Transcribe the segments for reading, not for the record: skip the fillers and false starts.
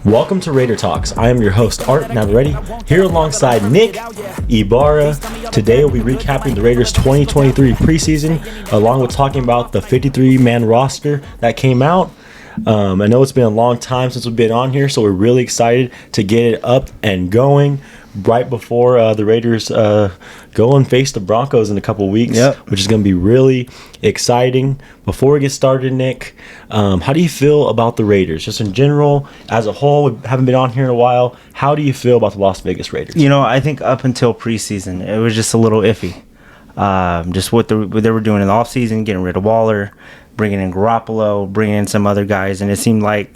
Welcome to Raider Talks. I am your host, Art Navarrete, here alongside Nick Ibarra. Today we'll be recapping the Raiders 2023 preseason, along with talking about the 53-man roster that came out. I know it's been a long time since we've been on here, so we're really excited to get it up and going right before the Raiders go and face the Broncos in a couple weeks, which is going to be really exciting. Before we get started, Nick, how do you feel about the Raiders? Just in general, as a whole, we haven't been on here in a while. How do you feel about the Las Vegas Raiders? You know, I think up until preseason, it was just a little iffy. Just what they were doing in the offseason, getting rid of Waller, bringing in Garoppolo, bringing in some other guys, and it seemed like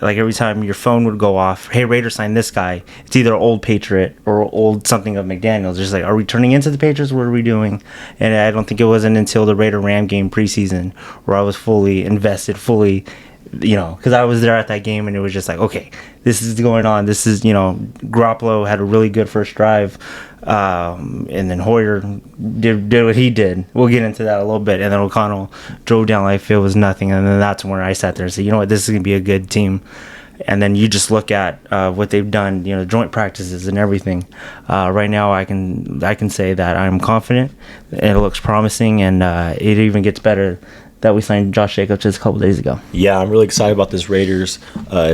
every time your phone would go off, hey, Raiders signed this guy, it's either old Patriot or old something of McDaniels. Just like, are we turning into the Patriots? What are we doing? And I don't think it wasn't until the Raider-Ram game preseason where I was fully invested, because I was there at that game, and it was just like, okay, this is going on. This is, Garoppolo had a really good first drive, and then Hoyer did what he did. We'll get into that a little bit. And then O'Connell drove down like it was nothing, and then that's where I sat there and said, you know what, this is going to be a good team. And then you just look at what they've done, joint practices and everything. Right now, I can say that I'm confident, and it looks promising, and it even gets better that we signed Josh Jacobs just a couple days ago. Yeah, I'm really excited about this Raiders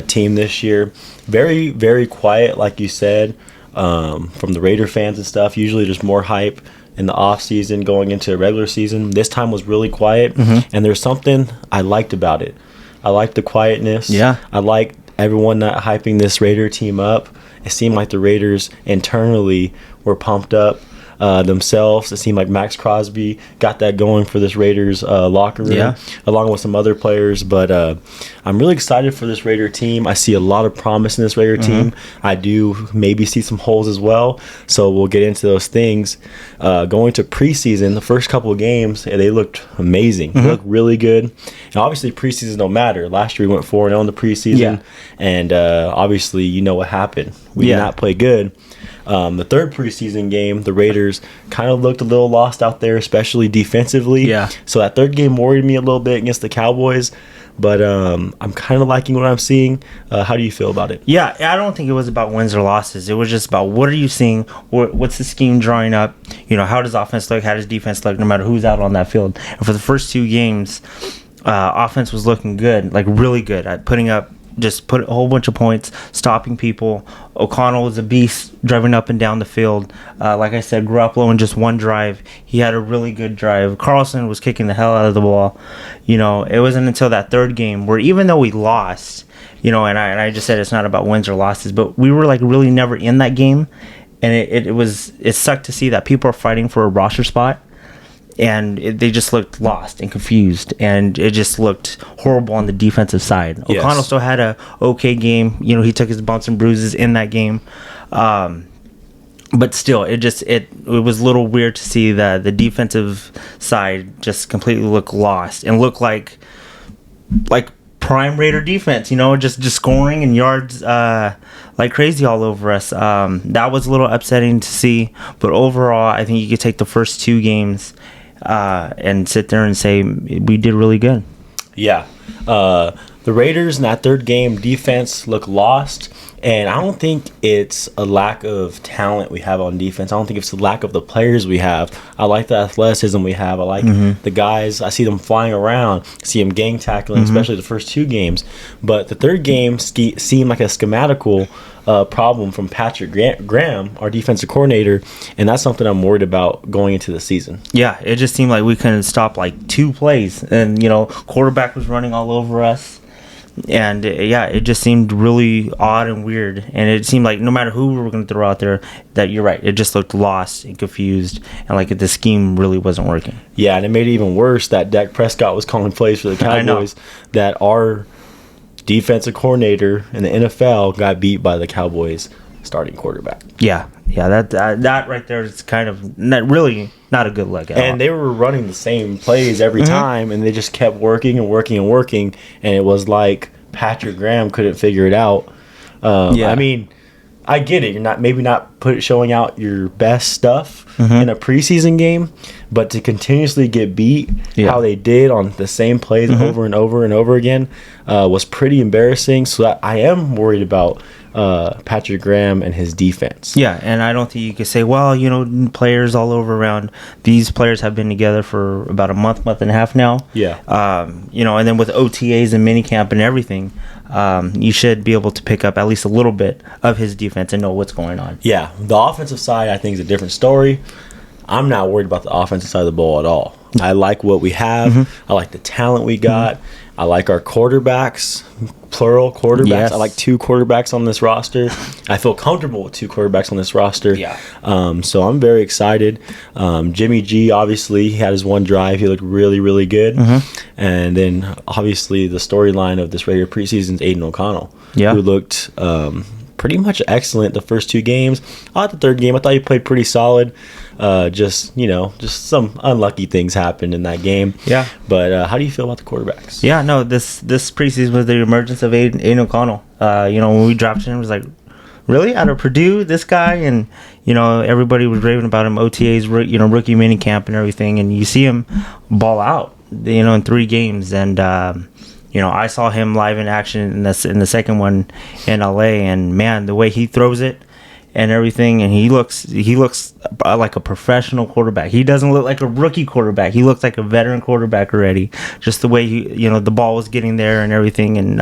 team this year. Very, very quiet, like you said, from the Raider fans and stuff. Usually there's more hype in the offseason going into a regular season. This time was really quiet, and there's something I liked about it. I liked the quietness. Yeah. I liked everyone not hyping this Raider team up. It seemed like the Raiders internally were pumped up themselves. It seemed like Max Crosby got that going for this Raiders locker room, along with some other players. But I'm really excited for this Raider team. I see a lot of promise in this Raider team. I do maybe see some holes as well. So we'll get into those things. Going to preseason, the first couple of games, they looked amazing. They looked really good. And obviously, preseason don't matter. Last year we went 4-0 in the preseason. And obviously, you know what happened. We did not play good. The third preseason game, the Raiders kind of looked a little lost out there, especially defensively. Yeah. So that third game worried me a little bit against the Cowboys. But I'm kind of liking what I'm seeing. How do you feel about it? Yeah, I don't think it was about wins or losses. It was just about what are you seeing? What's the scheme drawing up? How does offense look? How does defense look? No matter who's out on that field. And for the first two games, offense was looking good, like really good at putting up. Just put a whole bunch of points, stopping people. O'Connell was a beast driving up and down the field. Like I said, Garoppolo in just one drive, he had a really good drive. Carlson was kicking the hell out of the ball. It wasn't until that third game where even though we lost, and I just said it's not about wins or losses, but we were like really never in that game. And it sucked to see that people are fighting for a roster spot. And they just looked lost and confused, and it just looked horrible on the defensive side. Yes. O'Connell still had a okay game. He took his bumps and bruises in that game, but still, it was a little weird to see that the defensive side just completely look lost and look like prime Raider defense. Just scoring and yards like crazy all over us. That was a little upsetting to see, but overall, I think you could take the first two games and sit there and say we did really good. Yeah. The Raiders in that third game defense look lost, and I don't think it's a lack of talent we have on defense. I don't think it's a lack of the players we have. I like the athleticism we have. I like the guys. I see them flying around, see them gang tackling, especially the first two games. But the third game seemed like a schematical problem from Patrick Graham, our defensive coordinator, and that's something I'm worried about going into the season. Yeah, it just seemed like we couldn't stop like two plays, and quarterback was running all over us. And it just seemed really odd and weird. And it seemed like no matter who we were going to throw out there, that you're right, it just looked lost and confused, and like the scheme really wasn't working. Yeah, and it made it even worse that Dak Prescott was calling plays for the Cowboys. That our defensive coordinator in the NFL got beat by the Cowboys starting quarterback. Yeah, that right there is kind of not a good look at all. And they were running the same plays every time, and they just kept working, and it was like Patrick Graham couldn't figure it out. I mean, I get it. You're not showing out your best stuff in a preseason game, but to continuously get beat how they did on the same plays over and over and over again was pretty embarrassing. So I am worried about Patrick Graham and his defense. Yeah, and I don't think you could say, well, players all over around. These players have been together for about a month and a half now. Yeah. And then with OTAs and minicamp and everything, you should be able to pick up at least a little bit of his defense and know what's going on. Yeah, the offensive side I think is a different story. I'm not worried about the offensive side of the ball at all. I like what we have. I like the talent we got. I like our quarterbacks, plural quarterbacks. Yes. I like 2 quarterbacks on this roster. I feel comfortable with 2 quarterbacks on this roster. Yeah. So I'm very excited. Jimmy G, obviously, he had his one drive. He looked really, really good. And then, obviously, the storyline of this Raider preseason is Aiden O'Connell, who looked pretty much excellent the first 2 games. I thought the third game, I thought he played pretty solid. Just some unlucky things happened in that game. Yeah. But how do you feel about the quarterbacks? Yeah, no, this preseason was the emergence of Aiden O'Connell. When we drafted him, it was like, really? Out of Purdue, this guy? And, everybody was raving about him, OTAs, rookie minicamp and everything. And you see him ball out, in 3 games. And, I saw him live in action in the second one in LA. And, man, the way he throws it and everything, and he looks like a professional quarterback. He doesn't look like a rookie quarterback. He looks like a veteran quarterback already. Just the way the ball was getting there and everything, and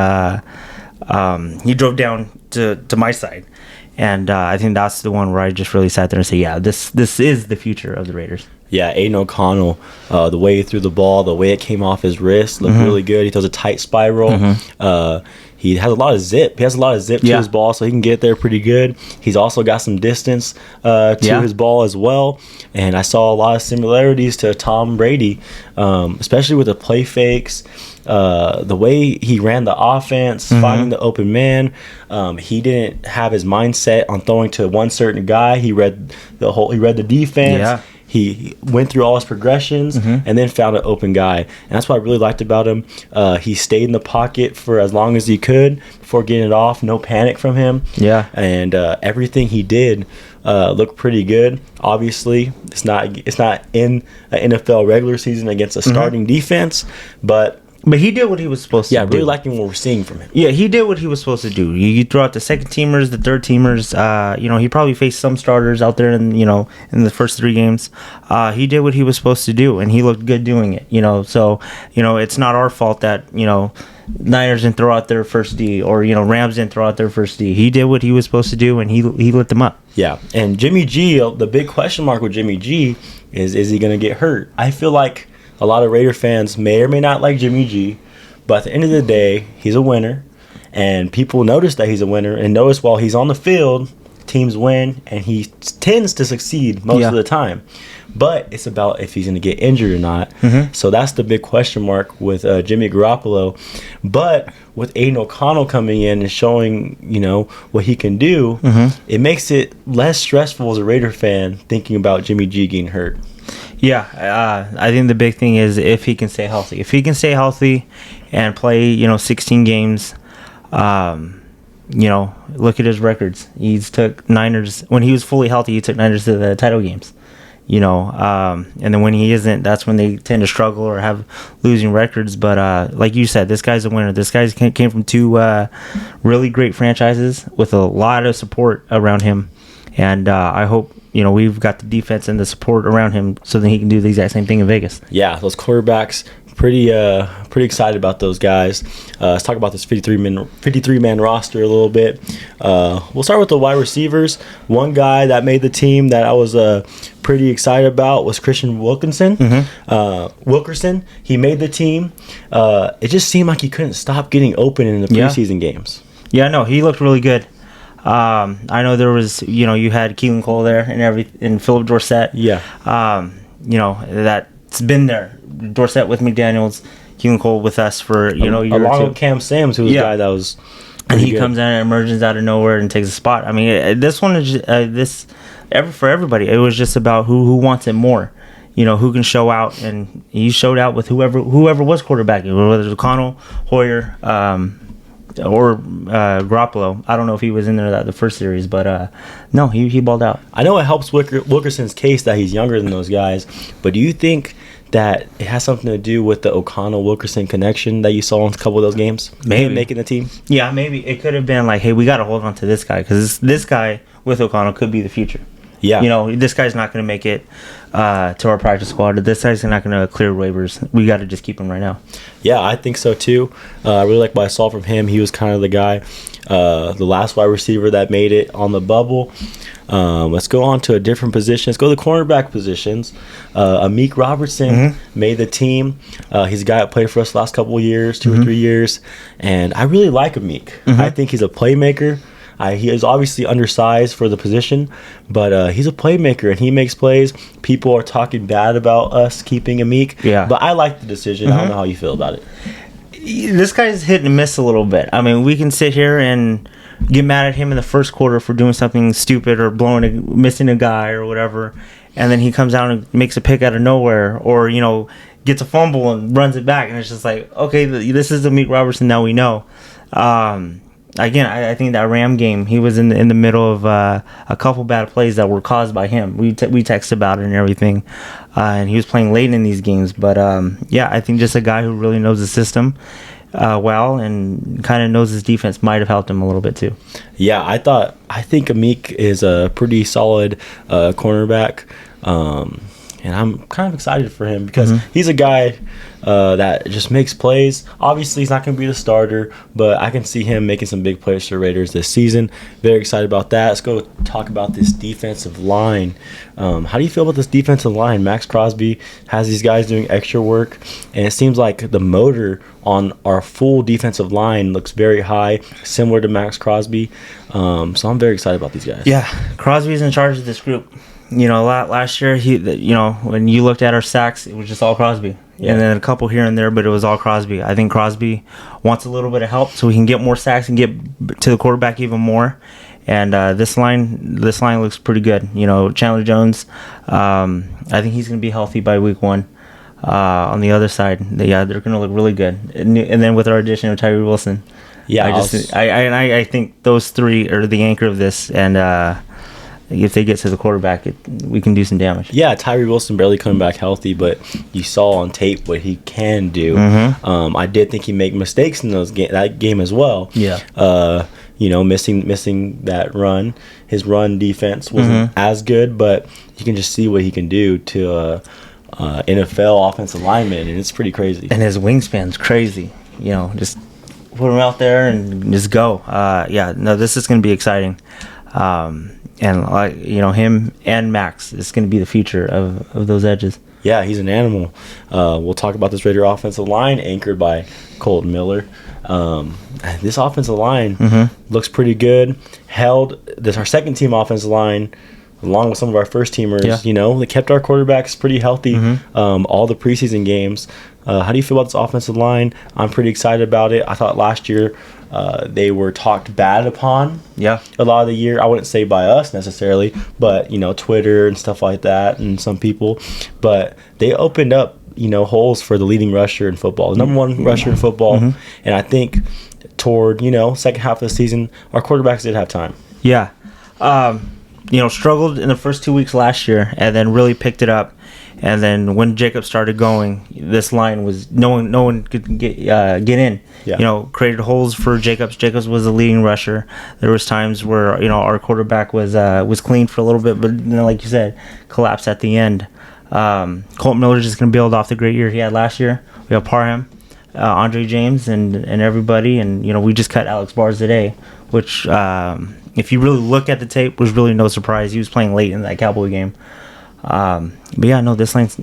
he drove down to my side, and I think that's the one where I just really sat there and said, yeah, this is the future of the Raiders. Yeah, Aiden O'Connell, the way he threw the ball, the way it came off his wrist looked really good. He throws a tight spiral. He has a lot of zip. He has a lot of zip to his ball, so he can get there pretty good. He's also got some distance to his ball as well. And I saw a lot of similarities to Tom Brady, especially with the play fakes, the way he ran the offense, finding the open man. He didn't have his mindset on throwing to one certain guy. He read the defense. Yeah. He went through all his progressions and then found an open guy. And that's what I really liked about him. He stayed in the pocket for as long as he could before getting it off. No panic from him. Yeah. And everything he did looked pretty good. Obviously, it's not in an NFL regular season against a starting defense, but he did what he was supposed to do. Yeah, really liking what we're seeing from him. Yeah, he did what he was supposed to do. You throw out the second teamers, the third teamers. He probably faced some starters out there in the first 3 games. He did what he was supposed to do, and he looked good doing it. So it's not our fault that Niners didn't throw out their first D, or Rams didn't throw out their first D. He did what he was supposed to do, and he lit them up. Yeah, and Jimmy G, the big question mark with Jimmy G is he going to get hurt? I feel like a lot of Raider fans may or may not like Jimmy G, but at the end of the day, he's a winner, and people notice that he's a winner, and notice while he's on the field, teams win, and he tends to succeed most of the time. But it's about if he's going to get injured or not. So that's the big question mark with Jimmy Garoppolo. But with Aiden O'Connell coming in and showing, what he can do, it makes it less stressful as a Raider fan thinking about Jimmy G getting hurt. Yeah, I think the big thing is if he can stay healthy. If he can stay healthy and play, 16 games, look at his records. He's took Niners, when he was fully healthy, he took Niners to the title games. And then when he isn't, that's when they tend to struggle or have losing records. But like you said, this guy's a winner. This guy came from 2 really great franchises with a lot of support around him. And I hope, we've got the defense and the support around him so that he can do the exact same thing in Vegas. Yeah, those quarterbacks, pretty excited about those guys. Let's talk about this 53-man roster a little bit. We'll start with the wide receivers. One guy that made the team that I was pretty excited about was Christian Wilkerson. He made the team. It just seemed like he couldn't stop getting open in the preseason games. Yeah, no, he looked really good. I know there was, you had Keelan Cole there and Philip Dorsett. Yeah. That's been there. Dorsett with McDaniels, Keelan Cole with us for, a year along or 2. with Cam Sims, who was a guy that was and he good. comes in and emerges out of nowhere and takes a spot. I mean, this one is for everybody. It was just about who wants it more. Who can show out, and he showed out with whoever was quarterbacking, whether it was O'Connell, Hoyer, or Garoppolo. I don't know if he was in there the first series, but no, he balled out. I know it helps Wilkerson's case that he's younger than those guys, but do you think that it has something to do with the O'Connell-Wilkerson connection that you saw in a couple of those games? Maybe. Him making the team? Yeah, maybe. It could have been like, hey, we got to hold on to this guy because this guy with O'Connell could be the future. Yeah. You know, this guy's not going to make it to our practice squad. This guy's not going to clear waivers. We got to just keep him right now. Yeah, I think so too. I really like what I saw from him. He was kind of the guy, the last wide receiver that made it on the bubble. Let's go on to a different position. Let's go to the cornerback positions. Amik Robertson made the team. He's a guy that played for us the last couple of years, 2 or 3 years. And I really like Amik. I think he's a playmaker. He is obviously undersized for the position, but he's a playmaker and he makes plays. People are talking bad about us keeping Amik. Yeah. But I like the decision. I don't know how you feel about it. This guy's hit and miss a little bit. I mean, we can sit here and get mad at him in the first quarter for doing something stupid or missing a guy or whatever, and then he comes out and makes a pick out of nowhere, or gets a fumble and runs it back, and it's just like, okay, this is Amik Robertson now we know. Again, I think that Ram game, he was in the middle of a couple bad plays that were caused by him. We texted about it and everything, and he was playing late in these games. But yeah, I think just a guy who really knows the system well and kind of knows his defense might have helped him a little bit too. Yeah, I think Amik is a pretty solid cornerback, and I'm kind of excited for him because he's a guy that just makes plays. Obviously, he's not going to be the starter, but I can see him making some big plays for Raiders this season. Very excited about that. Let's go talk about this defensive line. How do you feel about this defensive line? Max Crosby has these guys doing extra work, and it seems like the motor on our full defensive line looks very high, similar to Max Crosby. So I'm very excited about these guys. Yeah, Crosby's in charge of this group. Last year, when you looked at our sacks, it was just all Crosby. Yeah. And then a couple here and there, but it was all Crosby. I think Crosby wants a little bit of help so he can get more sacks and get to the quarterback even more. And this line looks pretty good. Chandler Jones, I think he's going to be healthy by week 1. On the other side, they're going to look really good. And then with our addition of Tyree Wilson, I think those three are the anchor of this. And if they get to the quarterback, we can do some damage. Yeah, Tyree Wilson barely coming back healthy, but you saw on tape what he can do. I did think he made mistakes in that game as well. Yeah. Missing that run. His run defense wasn't as good, but you can just see what he can do to NFL offensive lineman, and it's pretty crazy. And his wingspan's crazy. Just put him out there and just go. This is going to be exciting. And him and Max is going to be the future of those edges. Yeah, he's an animal. We'll talk about this Raider offensive line anchored by Colton Miller. This offensive line looks pretty good. Our second team offensive line, along with some of our first teamers, they kept our quarterbacks pretty healthy all the preseason games. How do you feel about this offensive line? I'm pretty excited about it. I thought last year they were talked bad upon a lot of the year. I wouldn't say by us necessarily, but Twitter and stuff like that and some people. But they opened up holes for the leading rusher in football, the number one rusher in football. And I think toward second half of the season, our quarterbacks did have time. Yeah. Struggled in the first 2 weeks last year and then really picked it up. And then when Jacobs started going, this line was no one could get in. Yeah. Created holes for Jacobs. Jacobs was the leading rusher. There was times where our quarterback was clean for a little bit, but like you said, collapsed at the end. Colton Miller's just going to build off the great year he had last year. We have Parham, Andre James, and everybody, and we just cut Alex Barrs today, which if you really look at the tape, was really no surprise. He was playing late in that Cowboy game. This line's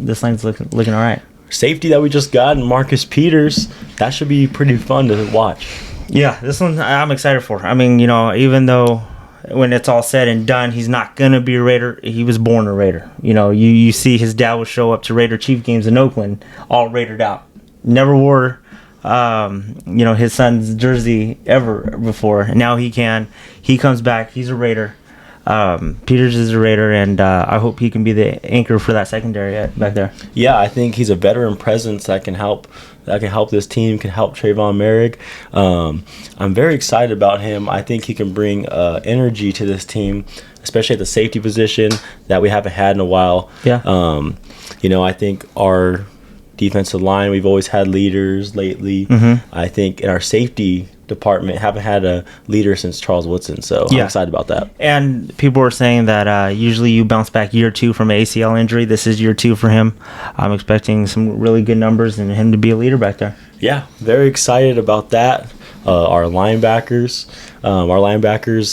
looking all right. Safety that we just got, and Marcus Peters, that should be pretty fun to watch. Yeah, this one I'm excited for. I mean, even though when it's all said and done, he's not gonna be a Raider. He was born a Raider. You see his dad would show up to Raider Chief games in Oakland, all Raidered out. Never wore his son's jersey ever before. And now he can. He comes back. He's a Raider. Peters is a Raider, and I hope he can be the anchor for that secondary back there. Yeah, I think he's a veteran presence that can help. That can help this team. Can help Trayvon Merrick. I'm very excited about him. I think he can bring energy to this team, especially at the safety position that we haven't had in a while. Yeah. I think our defensive line, we've always had leaders lately. I think in our safety department, haven't had a leader since Charles Woodson. So I'm excited about that. And people were saying that usually you bounce back year 2 from an ACL injury. This is year 2 for him. I'm expecting some really good numbers and him to be a leader back there. Yeah, very excited about that. Our linebackers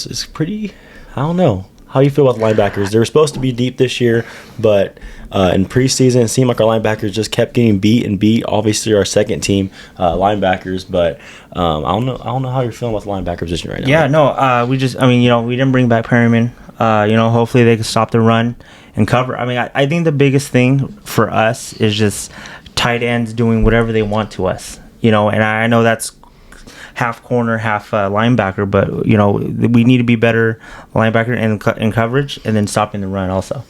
is pretty, I don't know. How do you feel about the linebackers? They were supposed to be deep this year, but in preseason, it seemed like our linebackers just kept getting beat. Obviously, our second team linebackers, but I don't know how you're feeling about the linebacker position right now. Yeah, no, we didn't bring back Perryman. Hopefully they can stop the run and cover. I mean, I think the biggest thing for us is just tight ends doing whatever they want to us. And I know that's half corner, half linebacker, but we need to be better linebacker in coverage and then stopping the run also.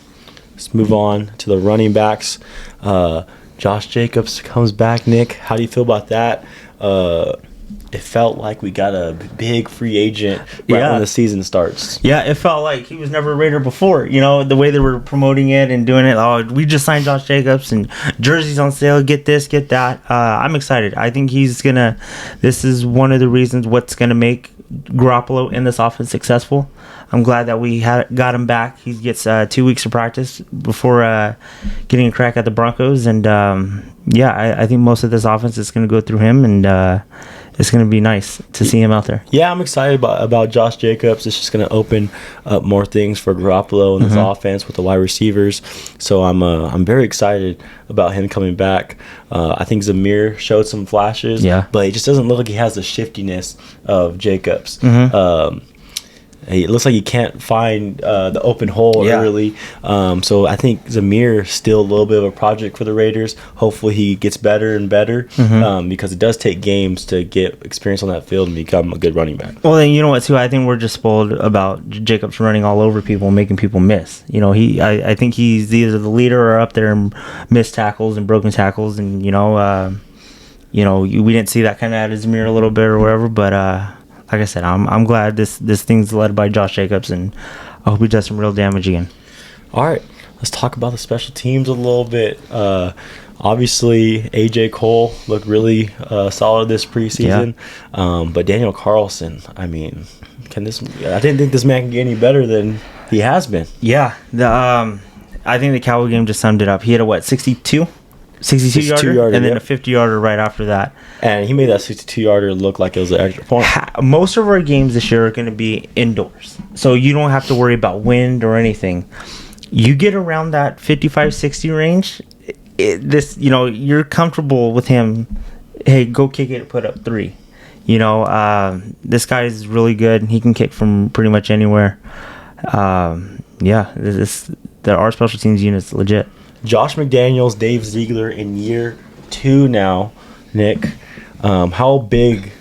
Let's move on to the running backs. Josh Jacobs comes back. Nick, how do you feel about that? It felt like we got a big free agent when the season starts. Yeah, it felt like he was never a Raider before. The way they were promoting it and doing it. Oh, we just signed Josh Jacobs and jerseys on sale. Get this, get that. I'm excited. I think this is one of the reasons what's going to make Garoppolo in this offense successful. I'm glad that we got him back. He gets 2 weeks of practice before getting a crack at the Broncos. And, I think most of this offense is going to go through him, and it's going to be nice to see him out there. Yeah, I'm excited about Josh Jacobs. It's just going to open up more things for Garoppolo in this offense with the wide receivers. So I'm very excited about him coming back. I think Zamir showed some flashes, but it just doesn't look like he has the shiftiness of Jacobs. It looks like he can't find the open hole early. So I think Zamir is still a little bit of a project for the Raiders. Hopefully he gets better and better because it does take games to get experience on that field and become a good running back. Well, then you know what, too? I think we're just spoiled about Jacobs running all over people and making people miss. I think he's either the leader or up there in missed tackles and broken tackles. And, we didn't see that kind of out of Zamir a little bit or whatever, but... like I said, I'm glad this thing's led by Josh Jacobs, and I hope he does some real damage again. All right, let's talk about the special teams a little bit. Obviously, A.J. Cole looked really solid this preseason, but Daniel Carlson, I mean, I didn't think this man could get any better than he has been. Yeah, I think the Cowboy game just summed it up. He had a 62 yarder, and then a 50-yarder right after that. And he made that 62-yarder look like it was an extra point. Most of our games this year are going to be indoors, so you don't have to worry about wind or anything. You get around that 55-60 range, you're comfortable with him. Hey, go kick it, put up 3. This guy is really good. He can kick from pretty much anywhere. Our special teams unit is legit. Josh McDaniels, Dave Ziegler in year 2 now. Nick, how big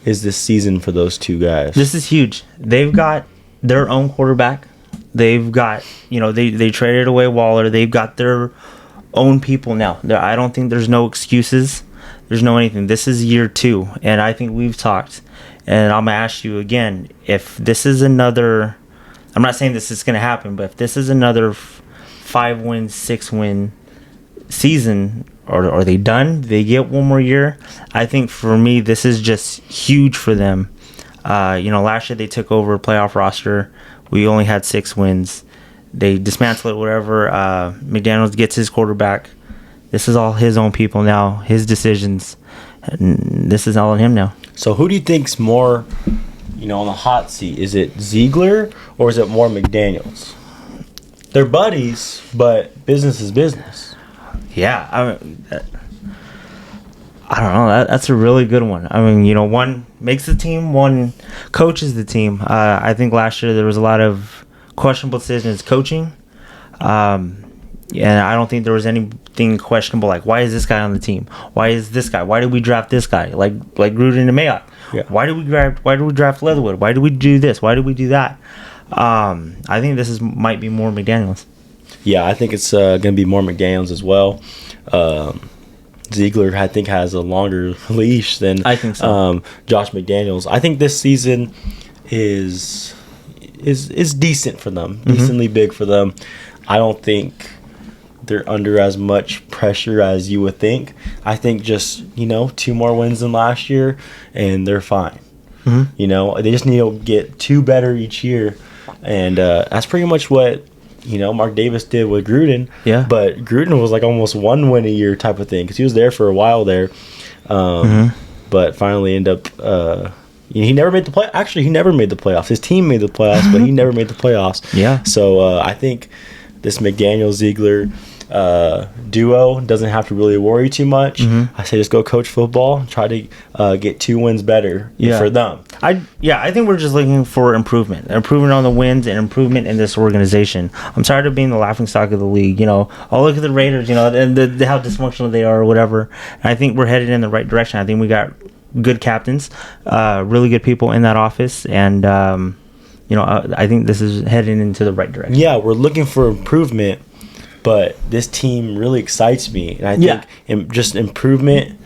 is this season for those two guys? This is huge. They've got their own quarterback. They've got, they traded away Waller. They've got their own people now. I don't think there's no excuses. There's no anything. This is year 2, and I think we've talked. And I'm going to ask you again, if this is another, I'm not saying this is going to happen, but if this is another 5-win, 6-win season, are they done? They get one more year? I think for me, this is just huge for them. Last year they took over a playoff roster. We only had 6 wins. They dismantle it, whatever. McDaniels gets his quarterback. This is all his own people now, his decisions. And this is all on him now. So who do you think's more, on the hot seat? Is it Ziegler or is it more McDaniels? They're buddies, but business is business. Yeah, I don't know. That's a really good one. I mean, one makes the team, one coaches the team. I think last year there was a lot of questionable decisions coaching. And I don't think there was anything questionable like, why is this guy on the team? Why is this guy? Why did we draft this guy? Like Gruden and Mayock. Yeah. Why did we draft Leatherwood? Why did we do this? Why did we do that? I think this might be more McDaniels. Yeah, I think it's going to be more McDaniels as well. Ziegler, I think, has a longer leash than I think so. Josh McDaniels. I think this season is decent for them, decently big for them. I don't think they're under as much pressure as you would think. I think just 2 more wins than last year, and they're fine. They just need to get 2 better each year, and that's pretty much what Mark Davis did with Gruden. Yeah. But Gruden was like almost 1 win a year type of thing because he was there for a while there, but finally ended up. He never made the play. Actually, he never made the playoffs. His team made the playoffs, but he never made the playoffs. Yeah. So I think this McDaniel-Ziegler duo doesn't have to really worry too much. I say just go coach football, try to get 2 wins better for them. I think we're just looking for improvement on the wins and improvement in this organization. I'm tired of being the laughingstock of the league. I'll look at the Raiders, and how dysfunctional they are or whatever. And I think we're headed in the right direction. I think we got good captains, really good people in that office, and I think this is heading into the right direction. Yeah, we're looking for improvement, but this team really excites me, and I think just improvement.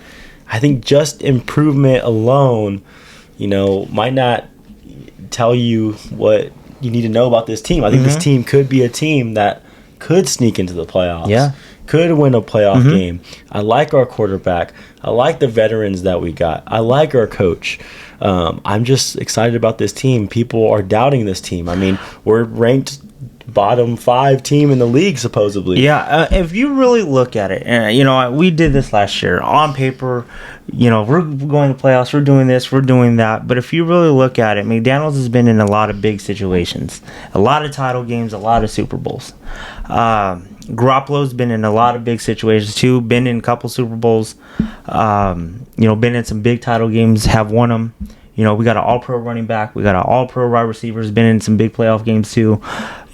I think just improvement alone, might not tell you what you need to know about this team. I think this team could be a team that could sneak into the playoffs. Yeah. Could win a playoff game. I like our quarterback. I like the veterans that we got. I like our coach. I'm just excited about this team. People are doubting this team. I mean, we're ranked bottom 5 team in the league, supposedly. Yeah, if you really look at it, we did this last year. On paper, we're going to playoffs, we're doing this, we're doing that. But if you really look at it, McDaniels has been in a lot of big situations. A lot of title games, a lot of Super Bowls. Garoppolo's been in a lot of big situations too, been in a couple Super Bowls, been in some big title games, have won them. We got an all-pro running back. We got an all-pro wide receiver. Has been in some big playoff games too.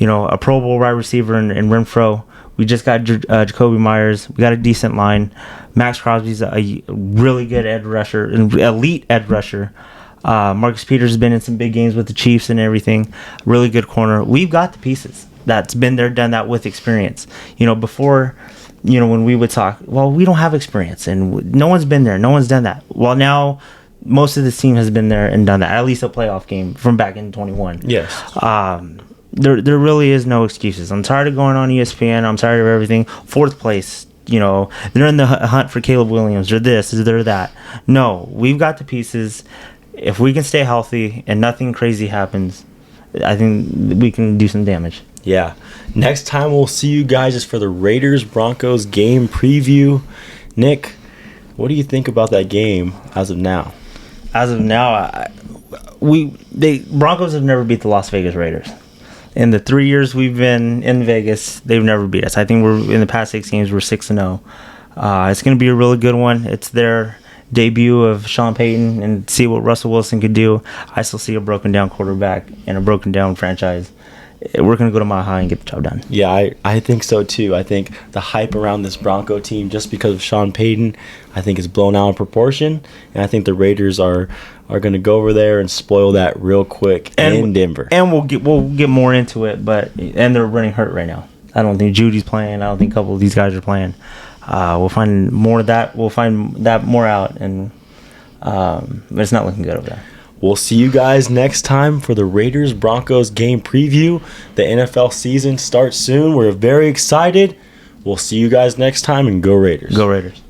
A Pro Bowl wide receiver in Renfro. We just got Jacoby Myers. We got a decent line. Max Crosby's a really good edge rusher, an elite edge rusher. Marcus Peters has been in some big games with the Chiefs and everything. Really good corner. We've got the pieces. That's been there, done that with experience. Before, when we would talk, well, we don't have experience, and no one's been there. No one's done that. Well, now most of this team has been there and done that, at least a playoff game from back in 21. Yes. There really is no excuses. I'm tired of going on ESPN. I'm tired of everything. 4th place, they're in the hunt for Caleb Williams or this, or they're that. No, we've got the pieces. If we can stay healthy and nothing crazy happens, I think we can do some damage. Yeah. Next time we'll see you guys is for the Raiders-Broncos game preview. Nick, what do you think about that game as of now? As of now, Broncos have never beat the Las Vegas Raiders. In the 3 years we've been in Vegas, they've never beat us. I think we're in the past 6 games we're 6-0. It's going to be a really good one. It's their debut of Sean Payton, and see what Russell Wilson could do. I still see a broken down quarterback and a broken down franchise. We're going to go to Mile High and get the job done. Yeah, I think so too. I think the hype around this Bronco team, just because of Sean Payton, I think is blown out of proportion. And I think the Raiders are going to go over there and spoil that real quick in Denver. And we'll get more into it, and they're running hurt right now. I don't think Judy's playing. I don't think a couple of these guys are playing. We'll find more of that. We'll find that more out, and but it's not looking good over there. We'll see you guys next time for the Raiders-Broncos game preview. The NFL season starts soon. We're very excited. We'll see you guys next time, and go Raiders. Go Raiders.